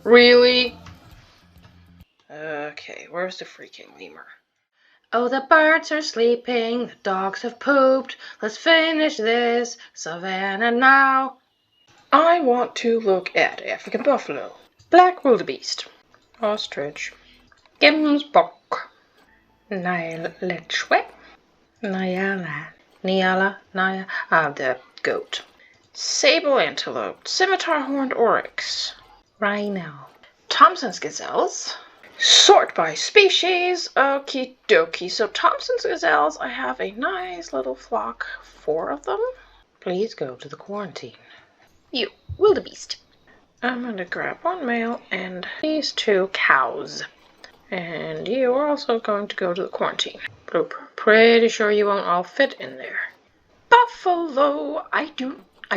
Really? Okay, where's the freaking lemur? Oh, the birds are sleeping, the dogs have pooped. Let's finish this savanna now. I want to look at African buffalo, black wildebeest, ostrich, gemsbok, Nile lechwe, Nyala, the goat, sable antelope, scimitar horned oryx, rhino, Thompson's gazelles. Sort by species. Okie dokie. So Thompson's gazelles, I have a nice little flock, 4 of them. Please go to the quarantine. You, wildebeest. I'm going to grab 1 male and these 2 cows. And you are also going to go to the quarantine. Bloop. Pretty sure you won't all fit in there. Buffalo. I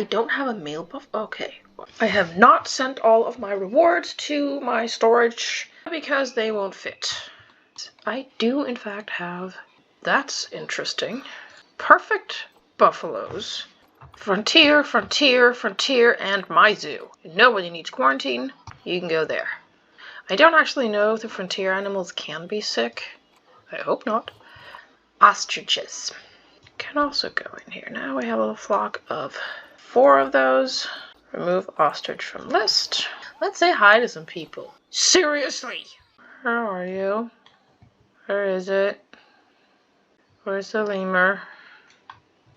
don't have a male buffalo. Okay. I have not sent all of my rewards to my storage because they won't fit. I do in fact have, that's interesting, perfect buffaloes. Frontier, frontier, frontier, and my zoo. Nobody needs quarantine. You can go there. I don't actually know if the frontier animals can be sick. I hope not. Ostriches can also go in here. Now we have a little flock of 4 of those. Remove ostrich from list. Let's say hi to some people. Seriously! How are you? Where is it? Where's the lemur?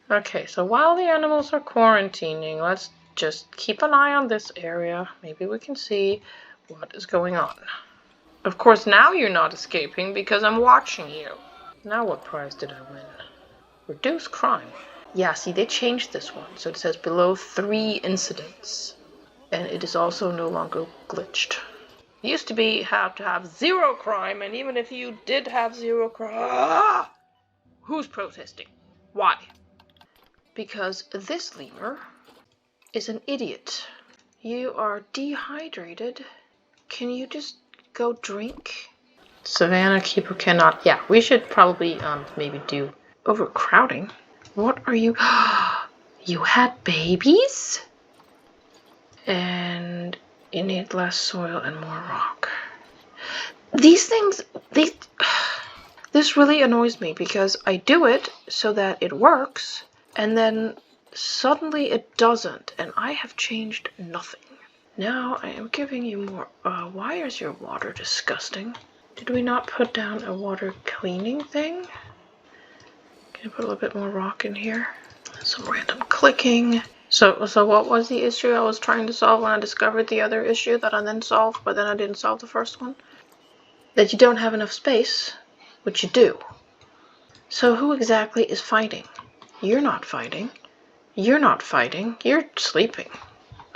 Okay, so while the animals are quarantining, let's just keep an eye on this area. Maybe we can see what is going on. Of course, now you're not escaping because I'm watching you. Now what prize did I win? Reduce crime. Yeah, see, they changed this one. So it says below 3 incidents. And it is also no longer glitched. It used to be have to have 0 crime, and even if you did have 0 crime, who's protesting? Why? Because this lemur is an idiot. You are dehydrated. Can you just go drink? Savannah keeper cannot. Yeah, we should probably maybe do overcrowding. What are you? You had babies? And you need less soil and more rock. These things, this really annoys me because I do it so that it works, and then suddenly it doesn't, and I have changed nothing. Now I am giving you more. Why is your water disgusting? Did we not put down a water cleaning thing? Can I put a little bit more rock in here? Some random clicking. So what was the issue I was trying to solve when I discovered the other issue that I then solved, but then I didn't solve the first one? That you don't have enough space, which you do. So who exactly is fighting? You're not fighting. You're not fighting. You're sleeping.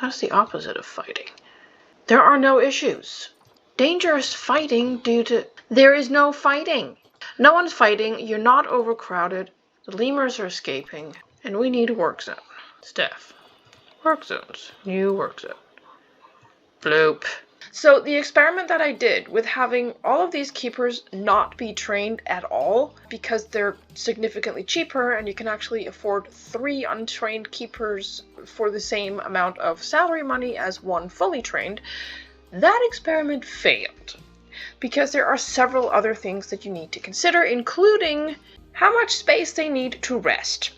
That's the opposite of fighting. There are no issues. Dangerous fighting due to... There is no fighting. No one's fighting. You're not overcrowded. The lemurs are escaping. And we need a work zone. Staff. Work zones. New work zone. Bloop. So the experiment that I did with having all of these keepers not be trained at all, because they're significantly cheaper and you can actually afford 3 untrained keepers for the same amount of salary money as 1 fully trained, that experiment failed. Because there are several other things that you need to consider, including how much space they need to rest.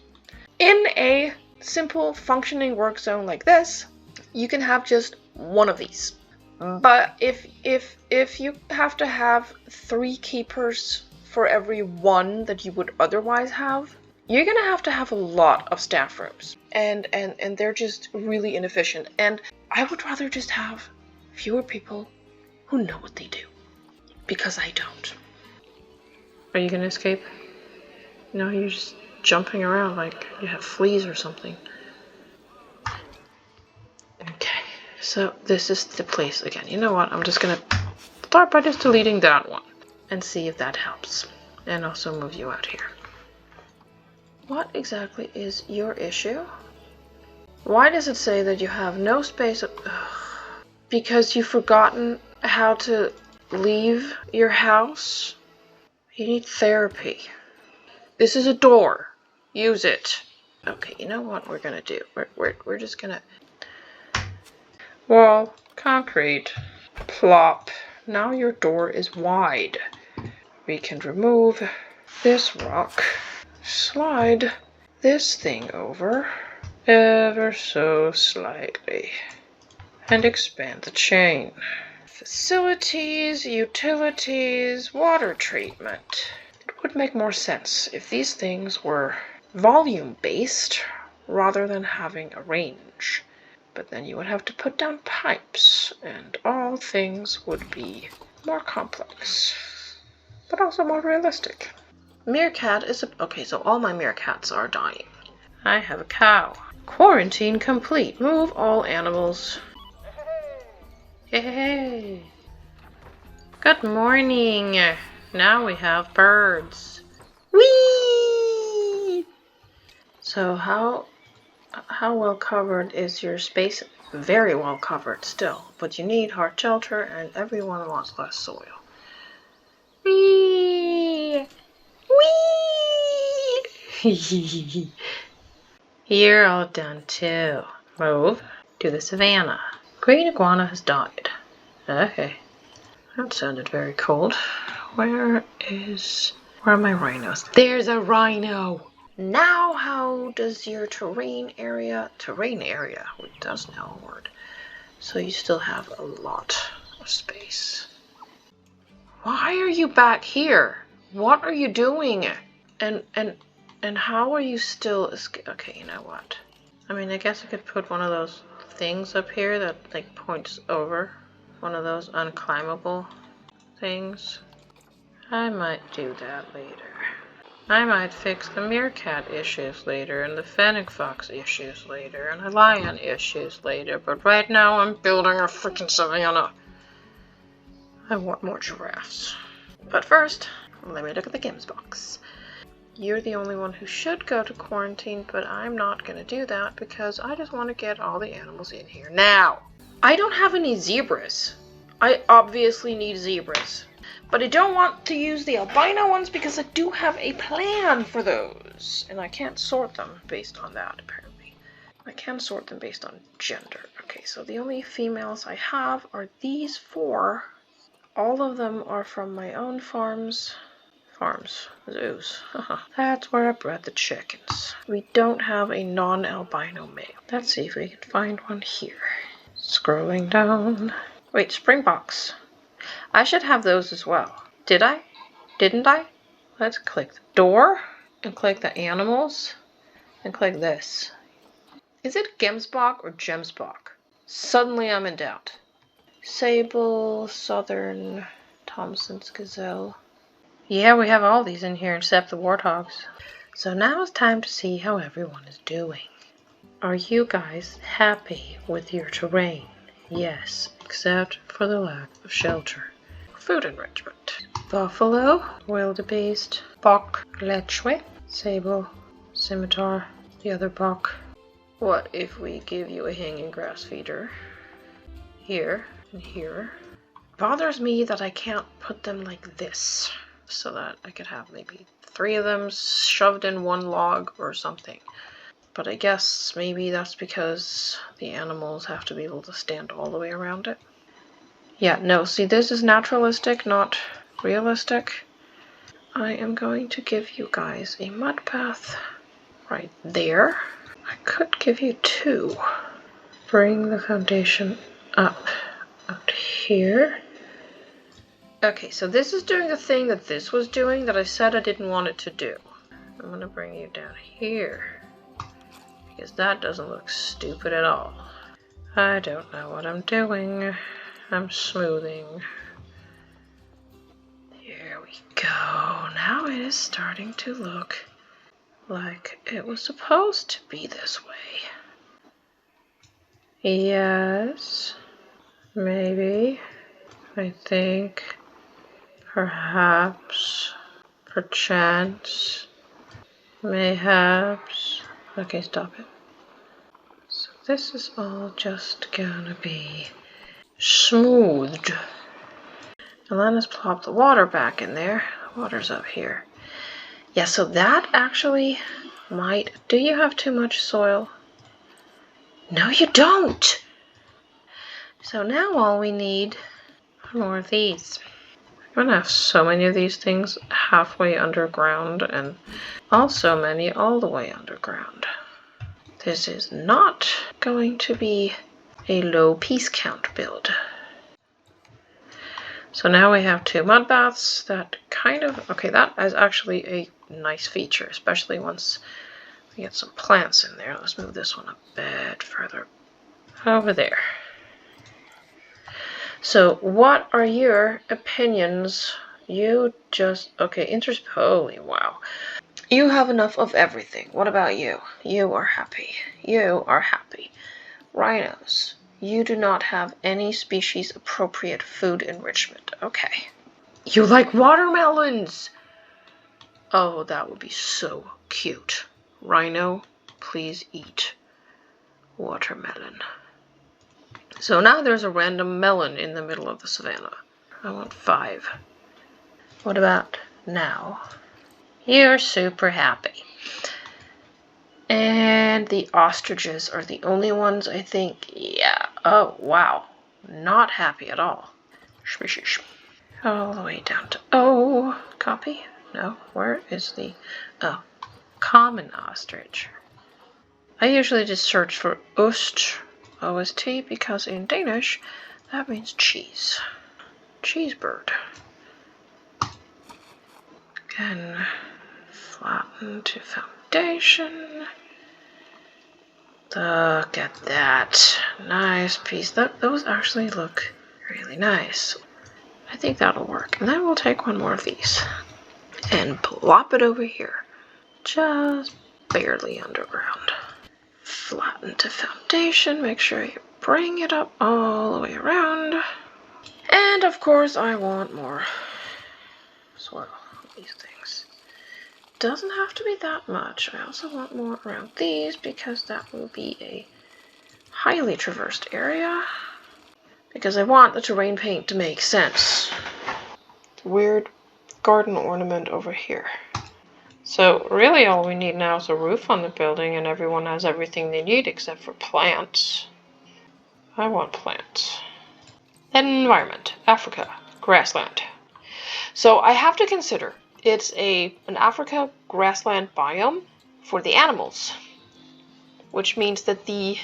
In a simple functioning work zone like this, you can have just 1 of these. But if you have to have 3 keepers for every 1 that you would otherwise have, you're gonna have a lot of staff rooms. And they're just really inefficient. And I would rather just have fewer people who know what they do. Because I don't. Are you gonna escape? No, you're just jumping around like you have fleas or something. Okay, so this is the place again. You know what? I'm just gonna start by just deleting that one and see if that helps. And also move you out here. What exactly is your issue? Why does it say that you have no space? Because you've forgotten how to leave your house? You need therapy. This is a door. Use it. Okay, you know what we're gonna do? We're just gonna... Wall, concrete, Plop. Now your door is wide. We can remove this rock, slide this thing over ever so slightly, and expand the chain. Facilities, utilities, water treatment. It would make more sense if these things were volume-based rather than having a range. But then you would have to put down pipes, and all things would be more complex, but also more realistic. Meerkat is okay, so all my meerkats are dying. I have a cow. Quarantine complete. Move all animals. Hey. Good morning. Now we have birds. Whee! So how well covered is your space? Very well covered still, but you need hard shelter and everyone wants less soil. Whee! Whee! You're all done too. Move to the savannah. Green iguana has died. Okay. That sounded very cold. Where are my rhinos? There's a rhino! Now how does your terrain area, that's now a word. So you still have a lot of space. Why are you back here? What are you doing? And how are you still okay, you know what? I mean, I guess I could put one of those things up here that like points over. One of those unclimbable things. I might do that later. I might fix the meerkat issues later, and the fennec fox issues later, and the lion issues later, but right now I'm building a freaking savanna. I want more giraffes. But first, let me look at the games box. You're the only one who should go to quarantine, but I'm not going to do that because I just want to get all the animals in here now. I don't have any zebras. I obviously need zebras. But I don't want to use the albino ones because I do have a plan for those. And I can't sort them based on that, apparently. I can sort them based on gender. Okay, so the only females I have are these 4. All of them are from my own zoos. That's where I bred the chickens. We don't have a non-albino male. Let's see if we can find one here. Scrolling down. Wait, springboks. I should have those as well. Did I? Didn't I? Let's click the door and click the animals and click this. Is it Gemsbok or Gemsbok? Suddenly I'm in doubt. Sable, Southern, Thompson's Gazelle. Yeah, we have all these in here except the warthogs. So now it's time to see how everyone is doing. Are you guys happy with your terrain? Yes, except for the lack of shelter. Food enrichment. Buffalo, wildebeest, bok, lechwe, sable, scimitar, the other bok. What if we give you a hanging grass feeder? Here and here. Bothers me that I can't put them like this, so that I could have maybe 3 of them shoved in one log or something. But I guess maybe that's because the animals have to be able to stand all the way around it. Yeah, no, see, this is naturalistic, not realistic. I am going to give you guys a mud path right there. I could give you 2. Bring the foundation up out here. Okay, so this is doing the thing that this was doing that I said I didn't want it to do. I'm going to bring you down here, because that doesn't look stupid at all. I don't know what I'm doing. I'm smoothing. There we go. Now it is starting to look like it was supposed to be this way. Yes. Maybe. I think. Perhaps. Perchance. Mayhaps. Okay, stop it. So this is all just gonna be smoothed. And then let's plop the water back in there. The water's up here. Yeah, so that actually might... Do you have too much soil? No, you don't! So now all we need More of these. I'm gonna have so many of these things halfway underground and also many all the way underground. This is not going to be a low piece count build. So now we have 2 mud baths that kind of, okay, that is actually a nice feature, especially once we get some plants in there. Let's move this one a bit further over there. So what are your opinions? You just, okay, holy wow. You have enough of everything. What about you? You are happy. You are happy. Rhinos. You do not have any species appropriate food enrichment. Okay. You like watermelons! Oh, that would be so cute. Rhino, please eat watermelon. So now there's a random melon in the middle of the savannah. I want 5. What about now? You're super happy. And the ostriches are the only ones, I think. Yeah. Oh, wow. Not happy at all. Shmishish. All the way down to O. Copy? No. Where is the... Oh. Common ostrich. I usually just search for Ost, O-S-T, because in Danish, that means cheese. Cheese bird. Again, flatten to foundation. Look at that. Nice piece. Those actually look really nice. I think that'll work. And then we'll take one more of these and plop it over here. Just barely underground. Flatten to foundation. Make sure you bring it up all the way around. And of course I want more soil on these things. Doesn't have to be that much. I also want more around these because that will be a highly traversed area. Because I want the terrain paint to make sense. Weird garden ornament over here. So really all we need now is a roof on the building and everyone has everything they need except for plants. I want plants. Environment, Africa, grassland. So I have to consider it's an Africa grassland biome for the animals, which means that the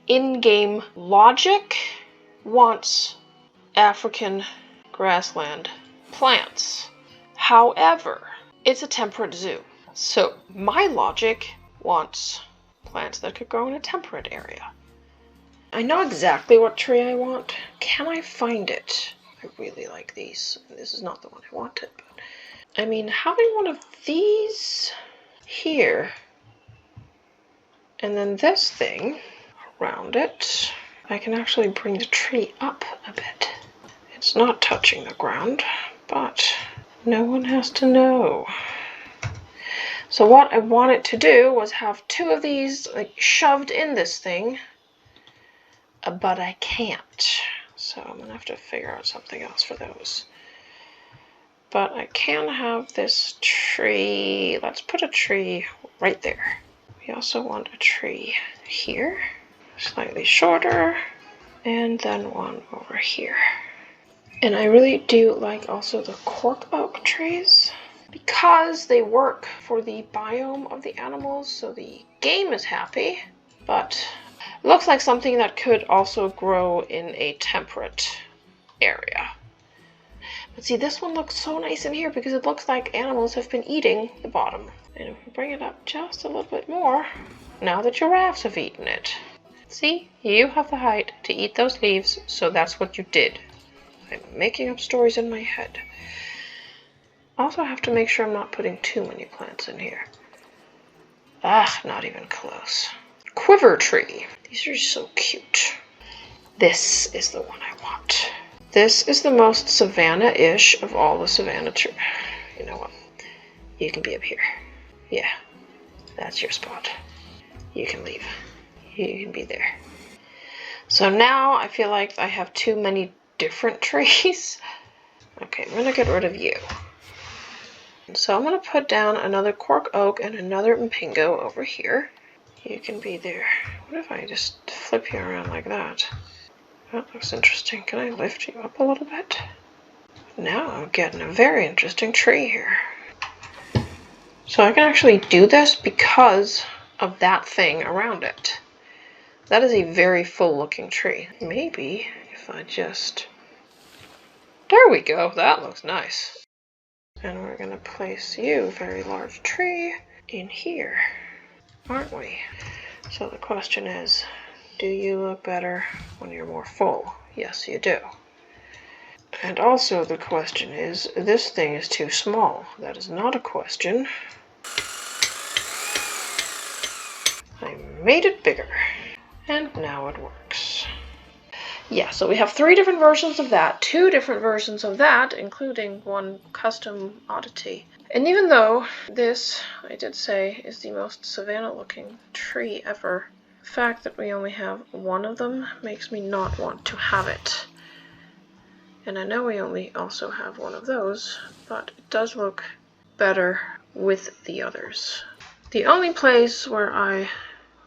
in-game logic wants African grassland plants. However, it's a temperate zoo. So my logic wants plants that could grow in a temperate area. I know exactly what tree I want. Can I find it? I really like these. This is not the one I wanted, but I mean, having one of these here and then this thing around it, I can actually bring the tree up a bit. It's not touching the ground, but no one has to know. So what I wanted to do was have 2 of these like shoved in this thing, but I can't. So I'm gonna have to figure out something else for those. But I can have this tree. Let's put a tree right there. We also want a tree here, slightly shorter, and then one over here. And I really do like also the cork oak trees because they work for the biome of the animals, so the game is happy, but it looks like something that could also grow in a temperate area. But see, this one looks so nice in here because it looks like animals have been eating the bottom. And if we bring it up just a little bit more, now the giraffes have eaten it. See, you have the height to eat those leaves, so that's what you did. I'm making up stories in my head. Also have to make sure I'm not putting too many plants in here. Ah, not even close. Quiver tree. These are so cute. This is the one I want. This is the most Savannah-ish of all the Savannah trees. You know what? You can be up here. Yeah, that's your spot. You can leave. You can be there. So now I feel like I have too many different trees. Okay, I'm gonna get rid of you. So I'm gonna put down another cork oak and another mpingo over here. You can be there. What if I just flip you around like that? That looks interesting. Can I lift you up a little bit? Now I'm getting a very interesting tree here. So I can actually do this because of that thing around it. That is a very full looking tree. Maybe if I just... There we go. That looks nice. And we're going to place you, very large tree, in here, aren't we? So the question is, do you look better when you're more full? Yes, you do. And also the question is, this thing is too small. That is not a question. I made it bigger. And now it works. Yeah, so we have 3 different versions of that, 2 different versions of that, including one custom oddity. And even though this, I did say, is the most Savannah looking tree ever, the fact that we only have one of them makes me not want to have it. And I know we only also have one of those, but it does look better with the others. The only place where I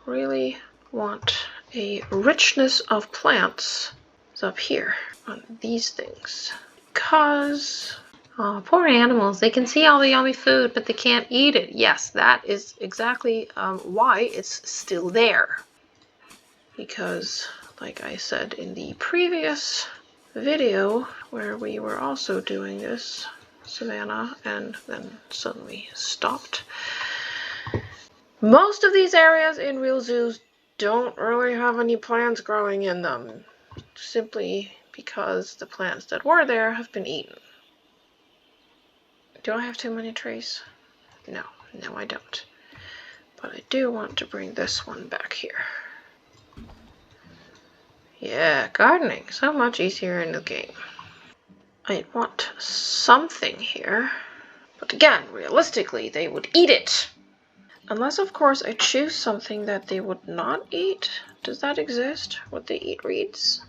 really want a richness of plants is up here on these things. Because, oh, poor animals, they can see all the yummy food, but they can't eat it. Yes, that is exactly why it's still there. Because, like I said in the previous video, where we were also doing this, Savannah, and then suddenly stopped. Most of these areas in real zoos don't really have any plants growing in them, simply because the plants that were there have been eaten. Do I have too many trees? No, I don't. But I do want to bring this one back here. Yeah, gardening, so much easier in the game. I want something here, but again, realistically, they would eat it. Unless, of course, I choose something that they would not eat. Does that exist? Would they eat reeds?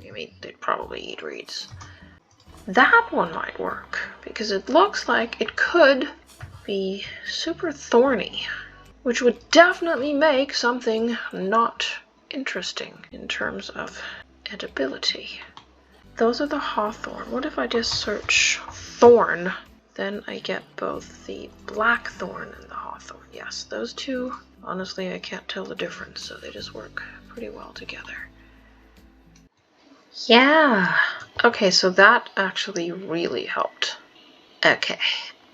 I mean, they'd probably eat reeds. That one might work, because it looks like it could be super thorny, which would definitely make something not interesting in terms of edibility. Those are the hawthorn. What if I just search thorn? Then I get both the blackthorn and the hawthorn. Yes, those two, honestly, I can't tell the difference, so they just work pretty well together. Yeah. Okay, so that actually really helped. Okay,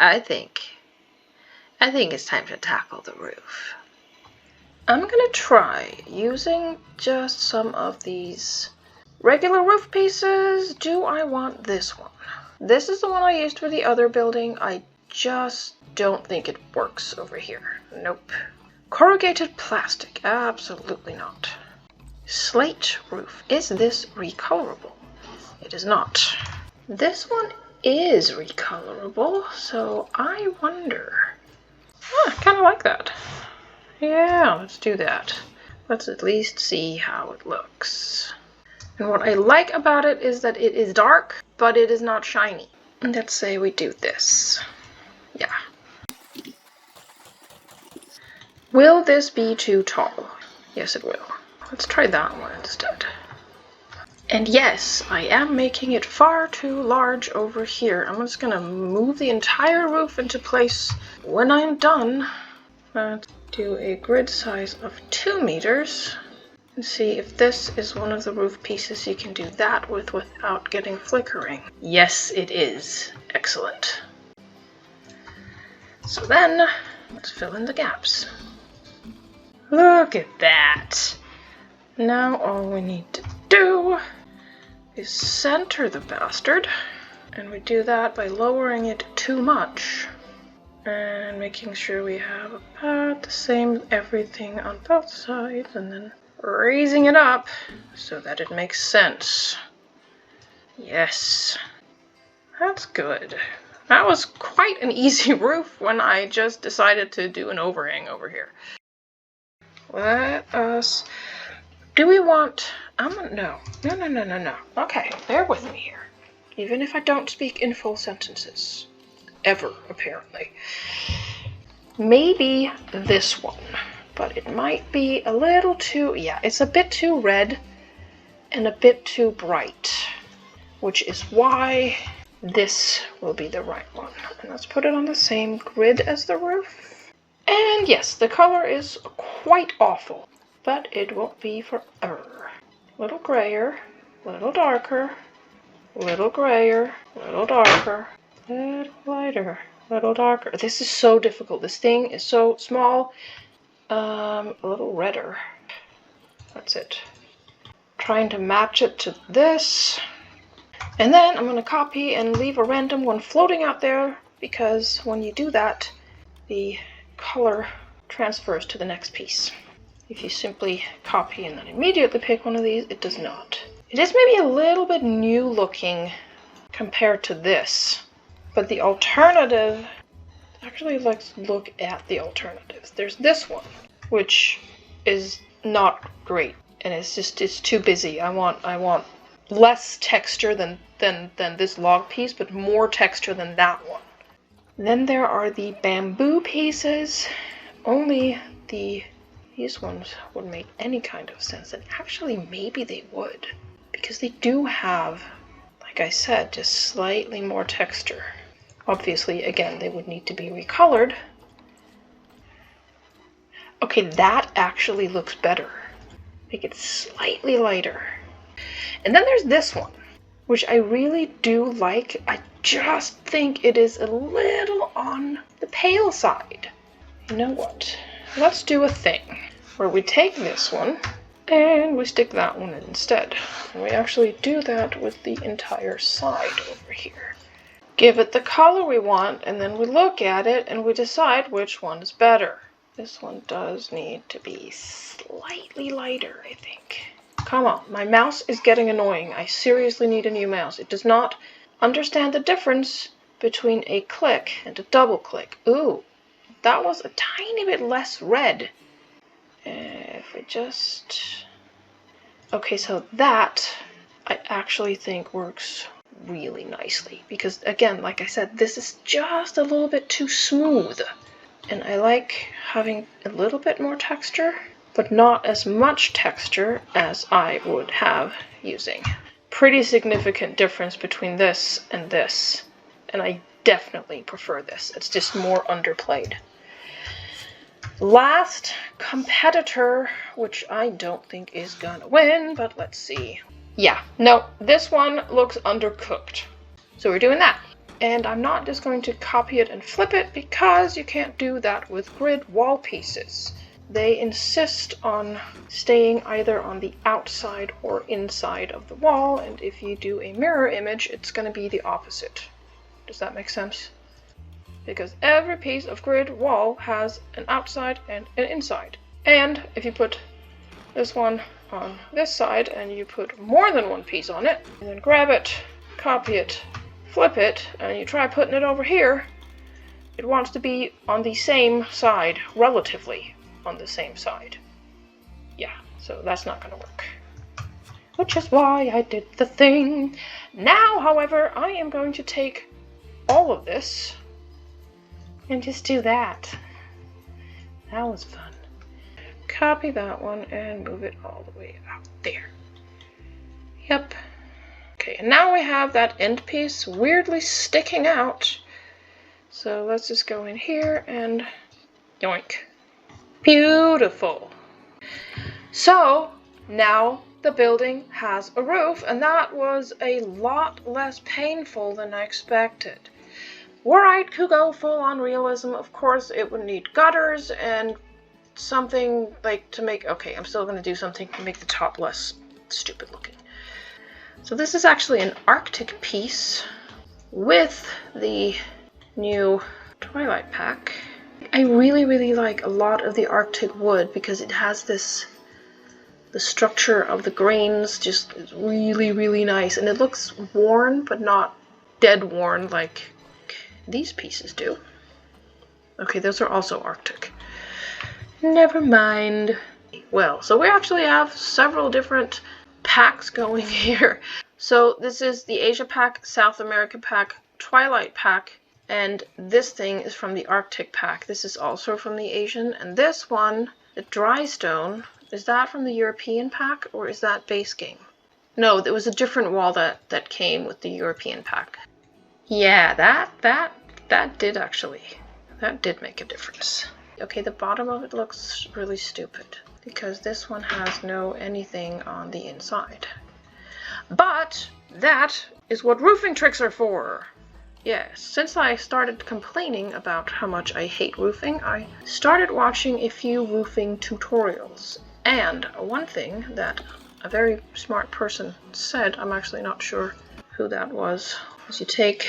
I think it's time to tackle the roof. I'm gonna try using just some of these regular roof pieces. Do I want this one? This is the one I used for the other building. I just don't think it works over here. Nope. Corrugated plastic. Absolutely not. Slate roof. Is this recolorable? It is not. This one is recolorable, so I wonder. I kind of like that. Yeah, let's do that. Let's at least see how it looks. And what I like about it is that it is dark, but it is not shiny. And let's say we do this. Yeah. Will this be too tall? Yes, it will. Let's try that one instead. And yes, I am making it far too large over here. I'm just gonna move the entire roof into place when I'm done. Let's do a grid size of 2 meters. And see if this is one of the roof pieces you can do that with without getting flickering. Yes, it is. Excellent. So then, let's fill in the gaps. Look at that. Now all we need to do is center the bastard. And we do that by lowering it too much. And making sure we have about the same everything on both sides, and then raising it up so that it makes sense. Yes, that's good. That was quite an easy roof when I just decided to do an overhang over here. Let us... Do we want... No. Okay, bear with me here. Even if I don't speak in full sentences. Ever, apparently. Maybe this one. But it might be a little too... Yeah, it's a bit too red. and a bit too bright, which is why this will be the right one. And let's put it on the same grid as the roof. And yes, the color is quite awful, but it won't be forever. A little grayer, a little darker, a little grayer, a little darker, a little lighter, a little darker. This is so difficult. This thing is so small. A little redder. That's it. Trying to match it to this. And then I'm going to copy and leave a random one floating out there, because when you do that, the color transfers to the next piece. If you simply copy and then immediately pick one of these, it does not. It is maybe a little bit new looking compared to this, but the alternative, actually let's look at the alternatives. There's this one, which is not great, and it's too busy. I want less texture than this log piece, but more texture than that one. Then there are the bamboo pieces. Only these ones would make any kind of sense, and actually maybe they would, because they do have, like I said, just slightly more texture. Obviously, again, they would need to be recolored. Okay, that actually looks better. Make it slightly lighter. And then there's this one, which I really do like. I just think it is a little on the pale side. You know what? Let's do a thing where we take this one and we stick that one in instead. And we actually do that with the entire side over here. Give it the color we want, and then we look at it and we decide which one is better. This one does need to be slightly lighter, I think. Come on, my mouse is getting annoying. I seriously need a new mouse. It does not understand the difference between a click and a double click. Ooh, that was a tiny bit less red. If we just... Okay, so that I actually think works really nicely. Because again, like I said, this is just a little bit too smooth. And I like having a little bit more texture, but not as much texture as I would have using. Pretty significant difference between this. And I definitely prefer this. It's just more underplayed. Last competitor, which I don't think is gonna win, but let's see. Yeah, no, this one looks undercooked. So we're doing that. And I'm not just going to copy it and flip it, because you can't do that with grid wall pieces. They insist on staying either on the outside or inside of the wall, and if you do a mirror image, it's going to be the opposite. Does that make sense? Because every piece of grid wall has an outside and an inside. And if you put this one on this side and you put more than one piece on it, and then grab it, copy it, flip it, and you try putting it over here, it wants to be on the same side, relatively on the same side. Yeah, so that's not going to work. Which is why I did the thing. Now, however, I am going to take all of this and just do that. That was fun. Copy that one and move it all the way out there. Yep. Okay, and now we have that end piece weirdly sticking out. So let's just go in here and yoink. Beautiful. So now the building has a roof, and that was a lot less painful than I expected. Were I to go full on realism, of course it would need gutters and something like to make, okay, I'm still going to do something to make the top less stupid looking. So this is actually an Arctic piece with the new Twilight pack. I really like a lot of the Arctic wood because it has this, the structure of the grains just is really nice, and it looks worn but not dead worn like these pieces do. Okay, those are also Arctic. Never mind. Well, so we actually have several different packs going here. So this is the Asia pack, South America pack, Twilight pack, and this thing is from the Arctic pack. This is also from the Asian, and this one, the Dry Stone, is that from the European pack or is that base game? No, there was a different wall that came with the European pack. Yeah, that did actually. That did make a difference. Okay, the bottom of it looks really stupid because this one has no anything on the inside. But that is what roofing tricks are for. Yes, since I started complaining about how much I hate roofing, I started watching a few roofing tutorials. And one thing that a very smart person said, I'm actually not sure who that was, is you take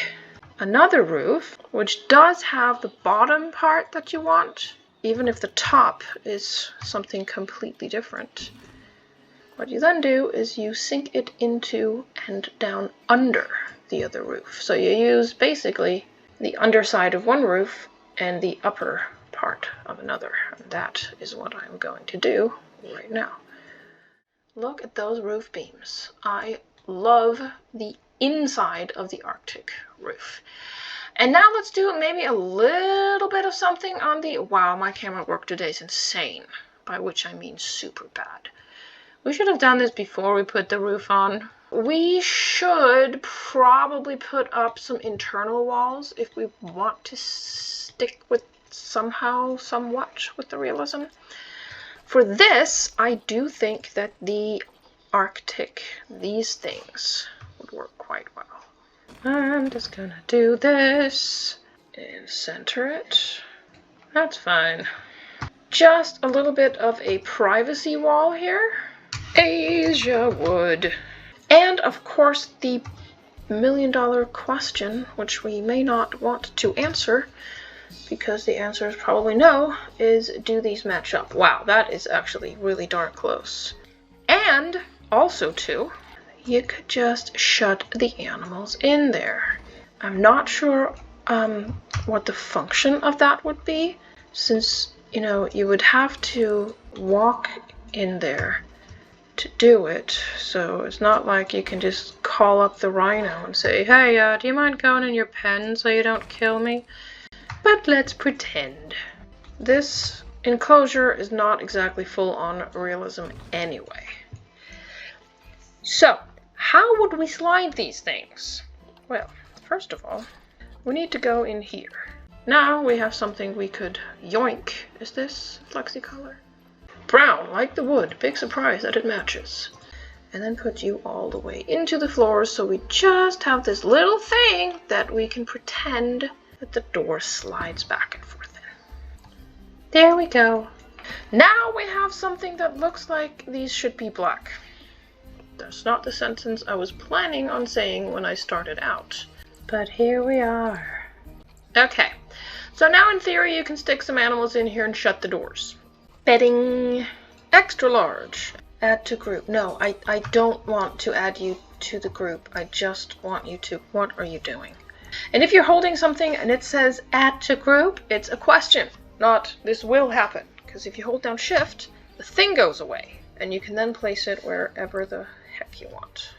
another roof, which does have the bottom part that you want, even if the top is something completely different. What you then do is you sink it into and down under the other roof. So you use basically the underside of one roof and the upper part of another. And that is what I'm going to do right now. Look at those roof beams. I love the inside of the Arctic roof. And now let's do maybe a little bit of something on the... Wow, my camera work today is insane. By which I mean super bad. We should have done this before we put the roof on. We should probably put up some internal walls if we want to stick with somewhat with the realism. For this, I do think that the Arctic, these things, would work quite well. I'm just gonna do this and center it. That's fine. Just a little bit of a privacy wall here. Asia wood. And of course the million-dollar question, which we may not want to answer, because the answer is probably no, is do these match up? Wow, that is actually really darn close. And also too, you could just shut the animals in there. I'm not sure what the function of that would be, since, you know, you would have to walk in there to do it, so it's not like you can just call up the rhino and say, hey, do you mind going in your pen so you don't kill me? But let's pretend. This enclosure is not exactly full-on realism anyway. So, how would we slide these things? Well, first of all, we need to go in here. Now we have something we could yoink. Is this FlexiColor? Brown, like the wood. Big surprise that it matches. And then put you all the way into the floors, so we just have this little thing that we can pretend that the door slides back and forth in. There we go. Now we have something that looks like these should be black. That's not the sentence I was planning on saying when I started out. But here we are. Okay, so now in theory you can stick some animals in here and shut the doors. Bedding. Extra large. Add to group. No, I don't want to add you to the group. I just want you to... What are you doing? And if you're holding something and it says add to group, it's a question, not this will happen. Because if you hold down shift, the thing goes away. And you can then place it wherever the heck you want.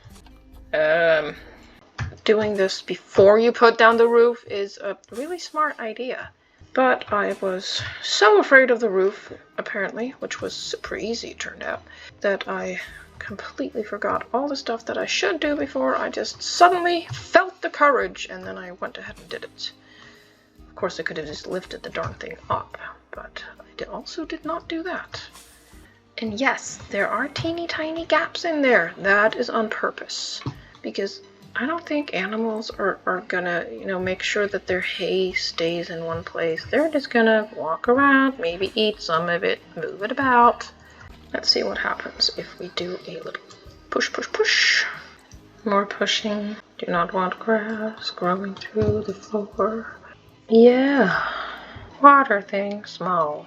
Doing this before you put down the roof is a really smart idea. But I was so afraid of the roof, apparently, which was super easy, it turned out, that I completely forgot all the stuff that I should do before. I just suddenly felt the courage, and then I went ahead and did it. Of course, I could have just lifted the darn thing up, but I also did not do that. And yes, there are teeny tiny gaps in there. That is on purpose, because I don't think animals are gonna, you know, make sure that their hay stays in one place. They're just gonna walk around, maybe eat some of it, move it about. Let's see what happens if we do a little push, push, push. More pushing. Do not want grass growing through the floor. Yeah. Water thing, small.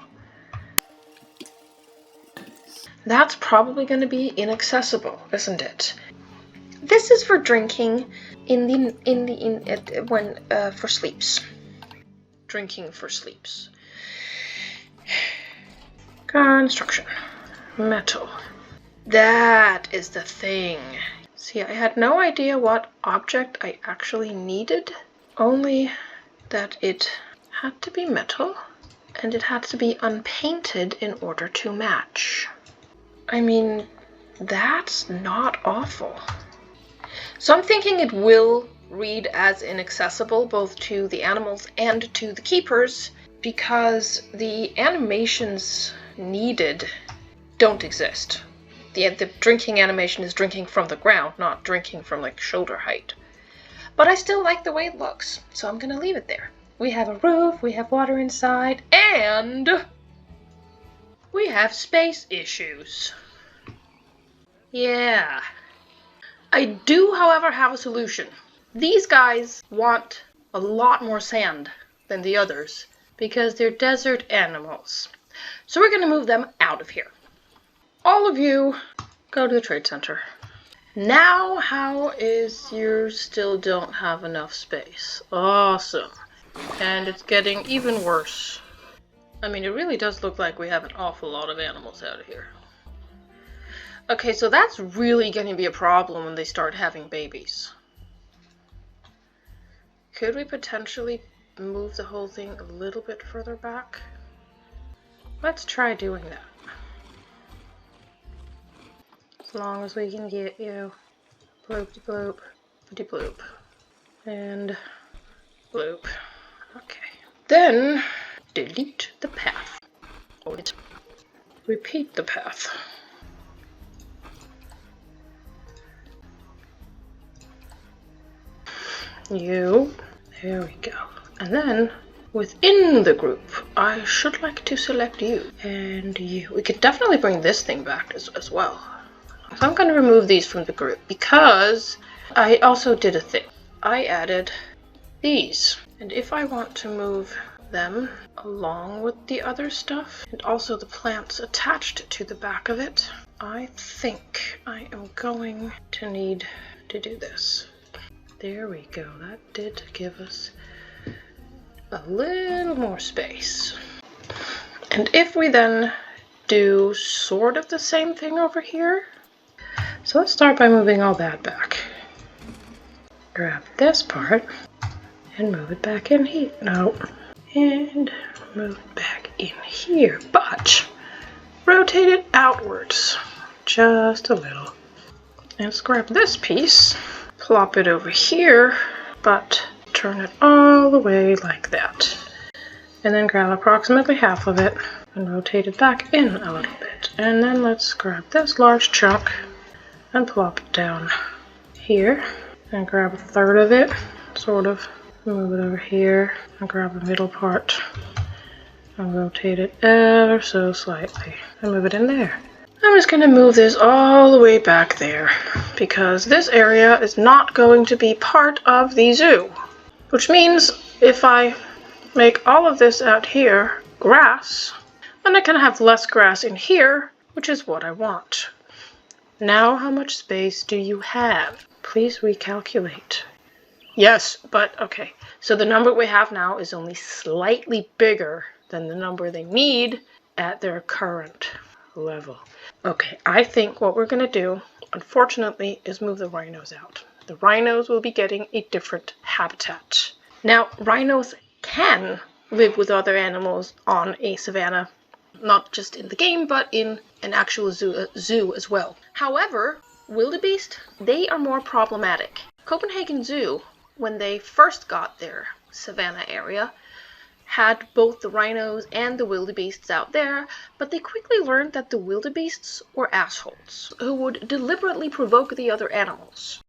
That's probably gonna be inaccessible, isn't it? This is for drinking for sleeps. Drinking for sleeps. Construction. Metal. That is the thing. See, I had no idea what object I actually needed, only that it had to be metal and it had to be unpainted in order to match. I mean, That's not awful. So I'm thinking it will read as inaccessible both to the animals and to the keepers because the animations needed don't exist. The drinking animation is drinking from the ground, not drinking from like shoulder height. But I still like the way it looks, so I'm gonna leave it there. We have a roof, we have water inside, and we have space issues. Yeah. I do, however, have a solution. These guys want a lot more sand than the others because they're desert animals. So we're gonna move them out of here. All of you go to the trade center. Now, how is you still don't have enough space? Awesome. And it's getting even worse. I mean, it really does look like we have an awful lot of animals out of here. Okay, so that's really going to be a problem when they start having babies. Could we potentially move the whole thing a little bit further back? Let's try doing that. As long as we can get you. Bloop-de-bloop, de-bloop, and bloop. Okay. Then, delete the path. Repeat the path. You. There we go. And then, within the group, I should like to select you. And you. We could definitely bring this thing back as well. So I'm going to remove these from the group because I also did a thing. I added these. And if I want to move them along with the other stuff, and also the plants attached to the back of it, I think I am going to need to do this. There we go. That did give us a little more space. And if we then do sort of the same thing over here, so let's start by moving all that back. Grab this part and move it back in here. No. And move it back in here. But rotate it outwards just a little. And let's grab this piece, plop it over here, but turn it all the way like that. And then grab approximately half of it and rotate it back in a little bit. And then let's grab this large chunk and plop it down here and grab a third of it, sort of move it over here and grab the middle part and rotate it ever so slightly and move it in there. I'm just going to move this all the way back there because this area is not going to be part of the zoo, which means if I make all of this out here grass, then I can have less grass in here, which is what I want. Now, how much space do you have? Please recalculate. Yes, but okay. So the number we have now is only slightly bigger than the number they need at their current level. Okay, I think what we're going to do, unfortunately, is move the rhinos out. The rhinos will be getting a different habitat. Now, rhinos can live with other animals on a savanna, not just in the game, but in an actual zoo as well. However, wildebeest, they are more problematic. Copenhagen Zoo, when they first got their savanna area, had both the rhinos and the wildebeests out there, but they quickly learned that the wildebeests were assholes who would deliberately provoke the other animals.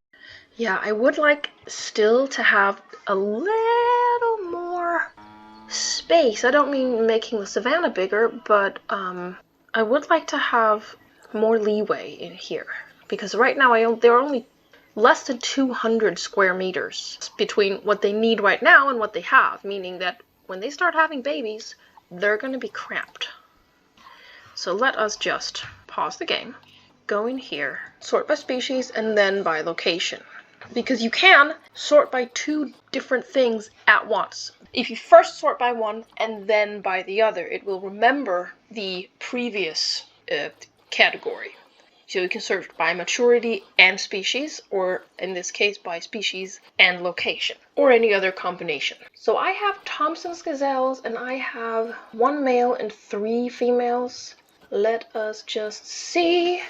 Yeah, I would like still to have a little more space. I don't mean making the savanna bigger, but I would like to have more leeway in here because right now there are only less than 200 square meters between what they need right now and what they have, meaning that when they start having babies, they're going to be cramped. So let us just pause the game, go in here, sort by species, and then by location. Because you can sort by two different things at once. If you first sort by one and then by the other, it will remember the previous category. So you can sort by maturity and species, or in this case by species and location, or any other combination. So I have Thompson's gazelles and I have 1 male and 3 females. Let us just see.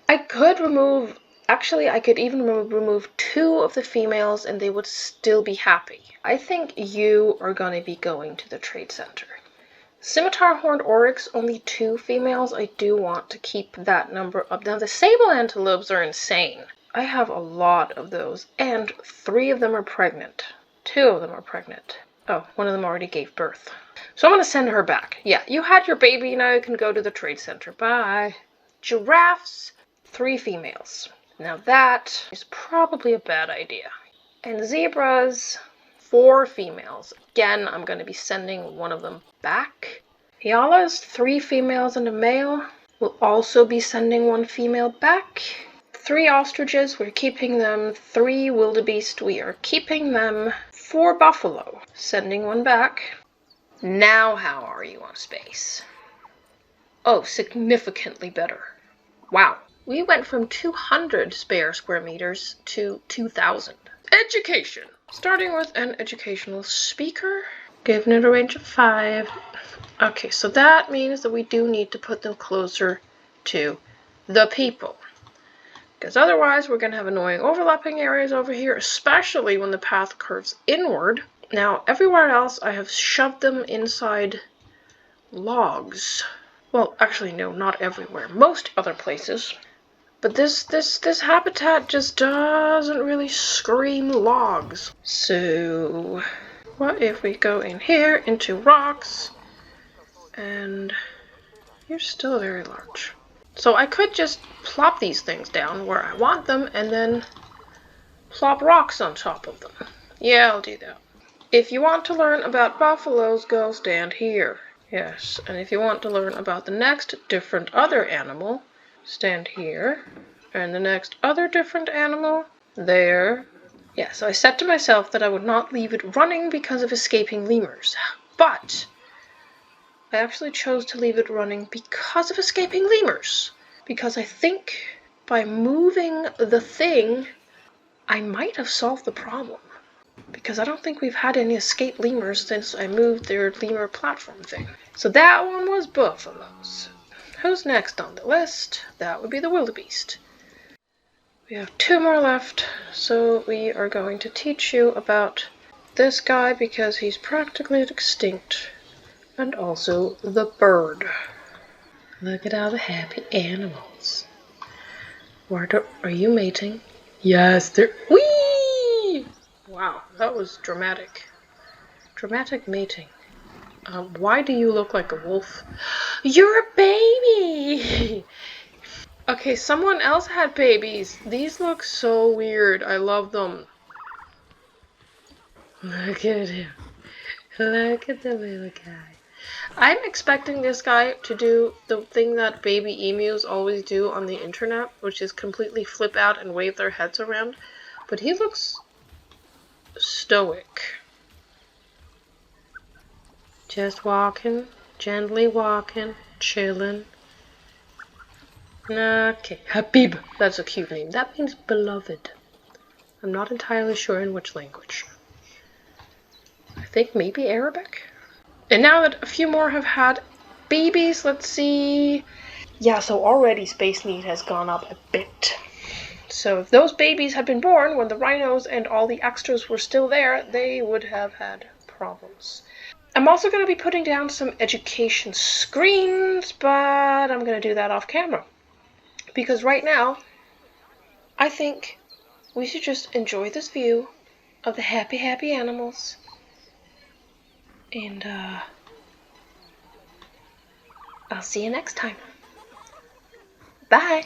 I could remove, actually I could even remove 2 of the females and they would still be happy. I think you are going to be going to the trade center. Scimitar horned oryx, only 2 females. I do want to keep that number up. Now the sable antelopes are insane. I have a lot of those, and 3 of them are pregnant. 2 of them are pregnant. Oh, one of them already gave birth. So I'm going to send her back. Yeah, you had your baby, now you can go to the trade center. Bye. Giraffes, 3 females. Now that is probably a bad idea. And zebras, 4 females. Again, I'm going to be sending one of them back. Hyala's, 3 females and a male. We'll also be sending 1 female back. 3 ostriches, we're keeping them. 3 wildebeest, we are keeping them. 4 buffalo, sending 1 back. Now how are you on space? Oh, significantly better. Wow. We went from 200 spare square meters to 2,000. Education. Starting with an educational speaker. Giving it a range of 5. Okay, so that means that we do need to put them closer to the people. Because otherwise we're going to have annoying overlapping areas over here, especially when the path curves inward. Now, everywhere else I have shoved them inside logs. Well, actually, no, not everywhere. Most other places. But this habitat just doesn't really scream logs. So, what if we go in here into rocks, and you're still very large. So I could just plop these things down where I want them and then plop rocks on top of them. Yeah, I'll do that. If you want to learn about buffaloes, go stand here. Yes, and if you want to learn about the next different other animal, stand here. And the next other different animal, there. Yeah, so I said to myself that I would not leave it running because of escaping lemurs. But I actually chose to leave it running because of escaping lemurs. Because I think by moving the thing, I might have solved the problem. Because I don't think we've had any escaped lemurs since I moved their lemur platform thing. So that one was buffaloes. Who's next on the list? That would be the wildebeest. We have 2 more left, so we are going to teach you about this guy because he's practically extinct. And also the bird. Look at all the happy animals. Are you mating? Yes, they're... Whee! Wow, that was dramatic. Dramatic mating. Why do you look like a wolf? You're a baby! Okay, someone else had babies. These look so weird. I love them. Look at him. Look at the little guy. I'm expecting this guy to do the thing that baby emus always do on the internet, which is completely flip out and wave their heads around. But he looks stoic. Just walking, gently walking, chilling. Okay, Habib. That's a cute name. That means beloved. I'm not entirely sure in which language. I think maybe Arabic? And now that a few more have had babies, let's see. Yeah, so already space need has gone up a bit. So if those babies had been born when the rhinos and all the extras were still there, they would have had problems. I'm also going to be putting down some education screens, but I'm going to do that off camera. Because right now, I think we should just enjoy this view of the happy, happy animals. And, I'll see you next time. Bye!